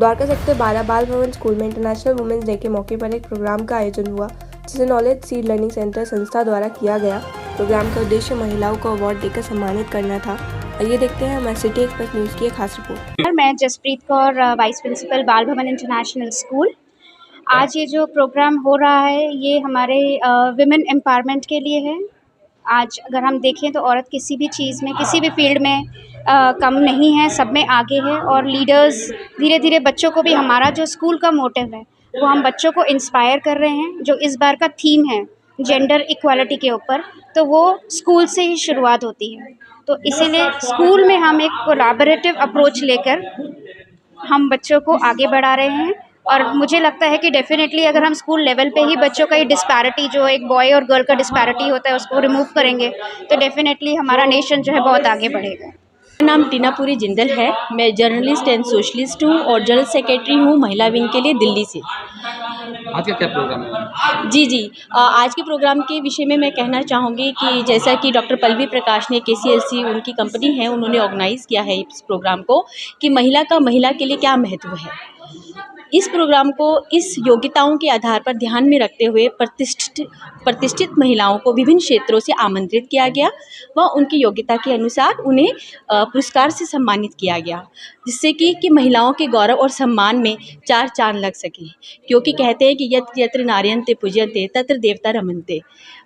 Dwarka sector 12 बाल भवन school में इंटरनेशनल वुमेन्स डे के मौके पर एक प्रोग्राम का आयोजन हुआ, जिसे नॉलेज सीड लर्निंग सेंटर संस्था द्वारा किया गया। प्रोग्राम का उद्देश्य महिलाओं को अवार्ड देकर सम्मानित करना था। आइए देखते हैं हमारे सिटी एक्सप्रेस न्यूज़ की एक खास रिपोर्ट। मैं जसप्रीत कौर, वाइस प्रिंसिपल बाल भवन इंटरनेशनल स्कूल। आज ये जो प्रोग्राम हो रहा है ये हमारे विमेन एम्पावरमेंट के लिए है। आज अगर हम देखें तो औरत किसी भी चीज़ में, किसी भी फील्ड में कम नहीं है, सब में आगे है। और लीडर्स धीरे धीरे बच्चों को भी, हमारा जो स्कूल का मोटिव है वो हम बच्चों को इंस्पायर कर रहे हैं। जो इस बार का थीम है जेंडर इक्वालिटी के ऊपर, तो वो स्कूल से ही शुरुआत होती है। तो इसीलिए स्कूल में हम एक कोलैबोरेटिव अप्रोच लेकर हम बच्चों को आगे बढ़ा रहे हैं। और मुझे लगता है कि डेफिनेटली अगर हम स्कूल लेवल पे ही बच्चों का ये डिस्पैरिटी, जो एक बॉय और गर्ल का डिस्पैरिटी होता है, उसको रिमूव करेंगे तो डेफिनेटली हमारा नेशन जो है बहुत आगे बढ़ेगा। मेरा नाम टीनापुरी जिंदल है। मैं जर्नलिस्ट एंड सोशलिस्ट हूँ और जनरल सेक्रेटरी हूँ महिला विंग के लिए दिल्ली से। आज का क्या प्रोग्राम है? जी, आज के प्रोग्राम के विषय में मैं कहना चाहूँगी कि जैसा कि डॉक्टर पल्लवी प्रकाश ने, KCLC उनकी कंपनी है, उन्होंने ऑर्गेनाइज़ किया है इस प्रोग्राम को कि महिला के लिए क्या महत्व है। इस प्रोग्राम को इस योग्यताओं के आधार पर ध्यान में रखते हुए प्रतिष्ठित महिलाओं को विभिन्न क्षेत्रों से आमंत्रित किया गया व उनकी योग्यता के अनुसार उन्हें पुरस्कार से सम्मानित किया गया, जिससे कि महिलाओं के गौरव और सम्मान में चार चांद लग सके। क्योंकि कहते हैं कि यत्र यत्र नार्यन्ते पूज्यन्ते तत्र देवता रमन्ते,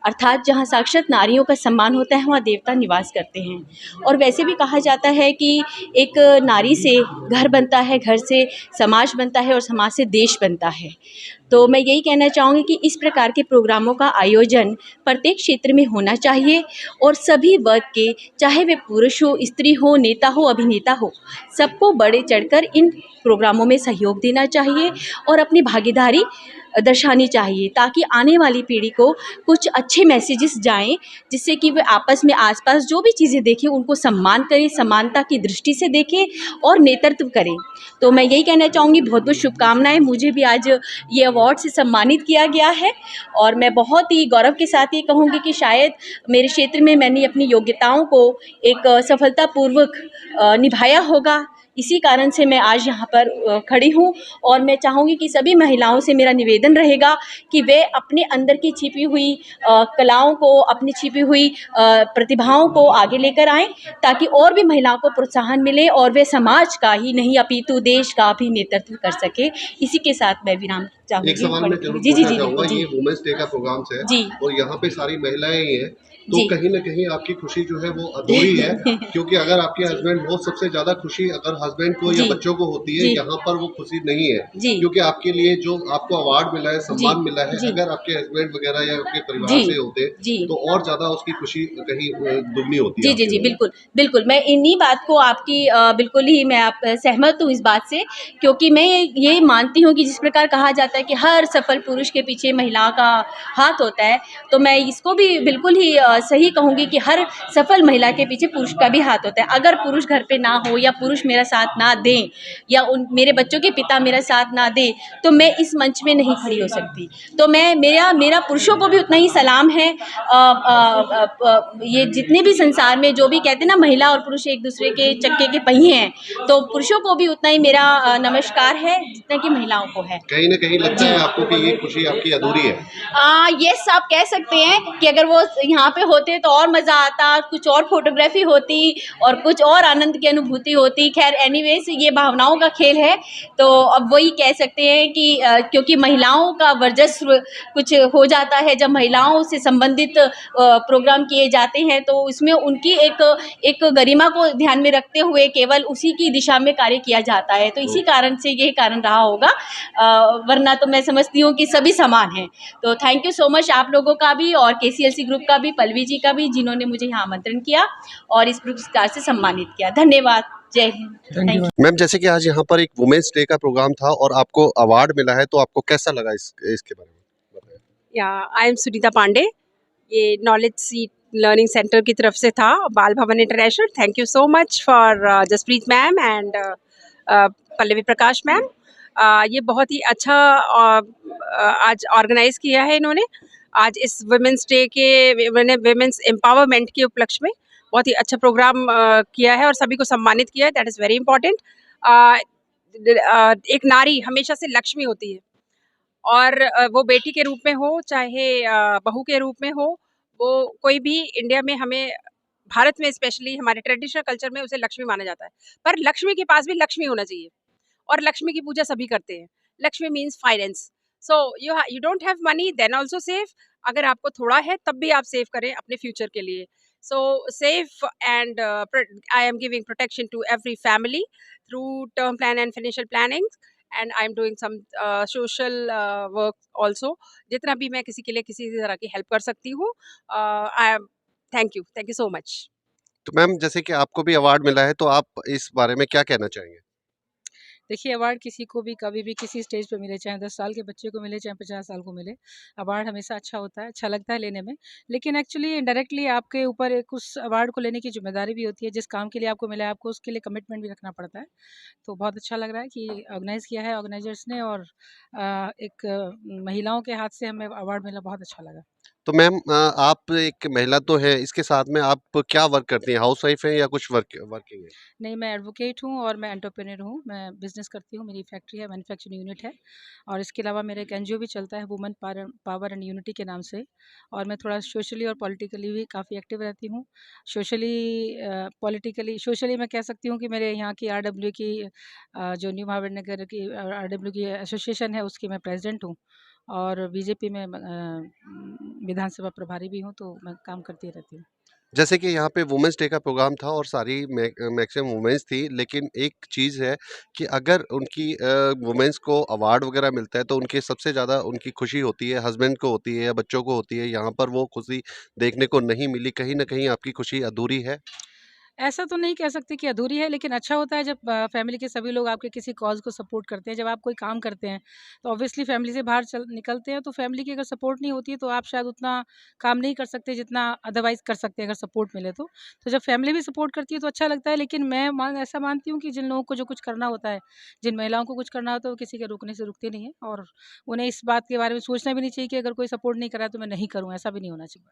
अर्थात जहाँ साक्षात नारियों का सम्मान होता है वहाँ देवता निवास करते हैं। और वैसे भी कहा जाता है कि एक नारी से घर बनता है, घर से समाज बनता है और समाज से देश बनता है। तो मैं यही कहना चाहूँगी कि इस प्रकार के प्रोग्रामों का आयोजन प्रत्येक क्षेत्र में होना चाहिए और सभी वर्ग के, चाहे वे पुरुष हो, स्त्री हो, नेता हो, अभिनेता हो, सबको बढ़े चढ़कर इन प्रोग्रामों में सहयोग देना चाहिए और अपनी भागीदारी दर्शानी चाहिए, ताकि आने वाली पीढ़ी को कुछ अच्छे मैसेजेस जाएं, जिससे कि वे आपस में आसपास जो भी चीज़ें देखें उनको सम्मान करें, समानता की दृष्टि से देखें और नेतृत्व करें। तो मैं यही कहना चाहूँगी, बहुत बहुत शुभकामनाएं। मुझे भी आज ये अवार्ड से सम्मानित किया गया है और मैं बहुत ही गौरव के साथ ये कहूँगी कि शायद मेरे क्षेत्र में मैंने अपनी योग्यताओं को एक सफलतापूर्वक निभाया होगा। इसी कारण से मैं आज यहाँ पर खड़ी हूँ और मैं चाहूँगी कि सभी महिलाओं से मेरा निवेदन रहेगा कि वे अपने अंदर की छिपी हुई कलाओं को, अपनी छिपी हुई प्रतिभाओं को आगे लेकर आएं, ताकि और भी महिलाओं को प्रोत्साहन मिले और वे समाज का ही नहीं अपितु देश का भी नेतृत्व कर सके। इसी के साथ मैं विराम चाहूँगी। एक सवाल मैं जरूर जी। ये वुमेन्स डे का प्रोग्राम है जी, और यहाँ पे सारी महिलाएं ही हैं, तो कहीं ना कहीं आपकी खुशी जो है वो अधूरी है, क्योंकि अगर आपके हस्बैंड हो, सबसे ज्यादा खुशी अगर हस्बैंड को या बच्चों को होती है, यहाँ पर वो खुशी नहीं है, क्योंकि आपके लिए जो आपको अवार्ड मिला है, सम्मान मिला है, अगर आपके हस्बैंड वगैरह या आपके परिवार से होते तो और ज्यादा उसकी खुशी कहीं दुगनी होती है। जी, बिल्कुल मैं इन्हीं बात को आपकी बिल्कुल ही मैं आप सहमत हूँ इस बात से, क्योंकि मैं ये मानती हूँ कि जिस प्रकार कहा जाता है कि हर सफल पुरुष के पीछे महिला का हाथ होता है, तो मैं इसको भी बिल्कुल ही सही कहूँगी कि हर सफल महिला के पीछे पुरुष का भी हाथ होता है। अगर पुरुष घर पे ना हो या पुरुष मेरा साथ ना दें या मेरे बच्चों के पिता मेरा साथ ना दें, तो मैं इस मंच में नहीं खड़ी हो सकती। तो मेरा पुरुषों को भी उतना ही सलाम है। ये जितने भी संसार में जो भी कहते हैं ना, महिला और पुरुष एक दूसरे के चक्के के पहिए हैं, तो पुरुषों को भी उतना ही मेरा नमस्कार है जितना कि महिलाओं को है। कहीं ना कहीं लगता है आपको कि ये खुशी आपकी अधूरी है? यस, आप कह सकते हैं कि अगर वो यहाँ पे होते तो और मज़ा आता, कुछ और फोटोग्राफी होती और कुछ और आनंद की अनुभूति होती। खैर एनीवेज, ये भावनाओं का खेल है, तो अब वही कह सकते हैं कि क्योंकि महिलाओं का वर्चस्व कुछ हो जाता है जब महिलाओं से संबंधित प्रोग्राम किए जाते हैं, तो उसमें उनकी एक गरिमा को ध्यान में रखते हुए केवल उसी की दिशा में कार्य किया जाता है। तो इसी कारण से ये कारण रहा होगा, वरना तो मैं समझती हूँ कि सभी समान हैं। तो थैंक यू सो मच आप लोगों का भी और KCLC ग्रुप का भी, पल्लवी जी का भी, जिन्होंने मुझे यहाँ आमंत्रण किया और इस पुरस्कार से सम्मानित किया। धन्यवाद। जय हिंद। थैंक यू मैम, जैसे कि आज यहाँ पर एक वुमेन्स डे का प्रोग्राम था और आपको अवार्ड मिला है, तो आपको कैसा लगा इसके बारे में? I am Sunita Pandey. ये नॉलेज सीड लर्निंग सेंटर की तरफ से था, Bal Bhavan international. Thank you so much for Jaspreet ma'am and Pallavi Prakash ma'am. ये बहुत ही अच्छा आज ऑर्गेनाइज किया है इन्होंने। आज इस वुमेन्स डे के, वुमेन्स एम्पावरमेंट के उपलक्ष्य में बहुत ही अच्छा प्रोग्राम किया है और सभी को सम्मानित किया है। That is very important. एक नारी हमेशा से लक्ष्मी होती है, और वो बेटी के रूप में हो चाहे बहू के रूप में हो, वो कोई भी इंडिया में, हमें भारत में स्पेशली हमारे ट्रेडिशनल कल्चर में उसे लक्ष्मी माना जाता है। पर लक्ष्मी के पास भी लक्ष्मी होना चाहिए, और लक्ष्मी की पूजा सभी करते हैं। Lakshmi means finance. So you don't have money then also save. अगर आपको थोड़ा है तब भी आप सेव करें अपने फ्यूचर के लिए। So save and I am giving protection to every family through term plan and financial planning, and I am doing some social work also. जितना भी मैं किसी के लिए किसी तरह की हेल्प कर सकती हूँ, I am thank you so much. तो मैम जैसे कि आपको भी अवार्ड मिला है, तो आप इस बारे में क्या कहना चाहेंगे? देखिए, अवार्ड किसी को भी कभी भी किसी स्टेज पे मिले, चाहे 10 साल के बच्चे को मिले, चाहे 50 साल को मिले, अवार्ड हमेशा अच्छा होता है, अच्छा लगता है लेने में। लेकिन एक्चुअली इनडायरेक्टली आपके ऊपर एक उस अवार्ड को लेने की ज़िम्मेदारी भी होती है, जिस काम के लिए आपको मिला है, आपको उसके लिए कमिटमेंट भी रखना पड़ता है। तो बहुत अच्छा लग रहा है कि ऑर्गेनाइज़ किया है ऑर्गेनाइज़र्स ने, और एक महिलाओं के हाथ से हमें अवार्ड मिला, बहुत अच्छा लगा। तो मैम आप एक महिला तो हैं, इसके साथ में आप क्या वर्क करती हैं? हाउसवाइफ हैं या कुछ वर्किंग हैं? नहीं, मैं एडवोकेट हूँ और मैं एंटरप्रेन्योर हूँ। मैं बिज़नेस करती हूँ, मेरी फैक्ट्री है, मैन्युफैक्चरिंग यूनिट है, और इसके अलावा मेरा एक एनजीओ भी चलता है, वुमेन पावर एंड यूनिटी के नाम से। और मैं थोड़ा सोशली और पॉलिटिकली भी काफ़ी एक्टिव रहती हूँ। सोशली मैं कह सकती हूँ कि मेरे यहाँ की आरडब्ल्यू की जो न्यू महावीर नगर की आरडब्ल्यू की एसोसिएशन है, उसकी मैं प्रेसिडेंट हूँ, और बीजेपी में विधानसभा प्रभारी भी हूँ, तो मैं काम करती रहती हूँ। जैसे कि यहाँ पे वुमेन्स डे का प्रोग्राम था और सारी मैक्सिमम वुमेन्स थी, लेकिन एक चीज़ है कि अगर उनकी वुमेन्स को अवार्ड वगैरह मिलता है तो उनकी सबसे ज़्यादा उनकी खुशी होती है, हस्बैंड को होती है या बच्चों को होती है। यहाँ पर वो खुशी देखने को नहीं मिली, कहीं न कहीं आपकी खुशी अधूरी है। ऐसा तो नहीं कह सकते कि अधूरी है, लेकिन अच्छा होता है जब फैमिली के सभी लोग आपके किसी कॉज़ को सपोर्ट करते हैं। जब आप कोई काम करते हैं, तो ऑब्वियसली फैमिली से बाहर चल निकलते हैं, तो फैमिली की अगर सपोर्ट नहीं होती है, तो आप शायद उतना काम नहीं कर सकते जितना अदरवाइज़ कर सकते हैं, अगर सपोर्ट मिले तो। तो जब फैमिली भी सपोर्ट करती है, तो अच्छा लगता है। लेकिन मैं ऐसा मानती हूँ कि जिन लोगों को जो कुछ करना होता है, जिन महिलाओं को कुछ करना होता है, वो किसी के रोकने से रुकती नहीं है, और उन्हें इस बात के बारे में सोचना भी नहीं चाहिए कि अगर कोई सपोर्ट नहीं कर रहा है, तो मैं नहीं करूँ, ऐसा भी नहीं होना चाहिए।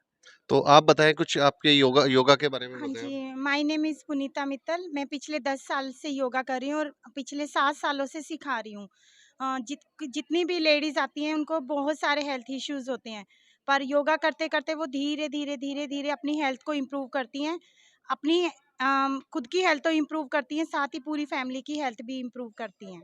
तो आप बताएँ कुछ आपके योगा योगा के बारे में हाँ बताएँ? जी, माय नेम इज़ पुनीता मित्तल। मैं पिछले 10 साल से योगा कर रही हूँ और पिछले 7 सालों से सिखा रही हूँ। जितनी भी लेडीज़ आती हैं उनको बहुत सारे हेल्थ इश्यूज़ होते हैं, पर योगा करते-करते वो धीरे-धीरे अपनी हेल्थ को इम्प्रूव करती हैं। अपनी खुद की हेल्थ तो इम्प्रूव करती हैं, साथ ही पूरी फैमिली की हेल्थ भी इम्प्रूव करती हैं।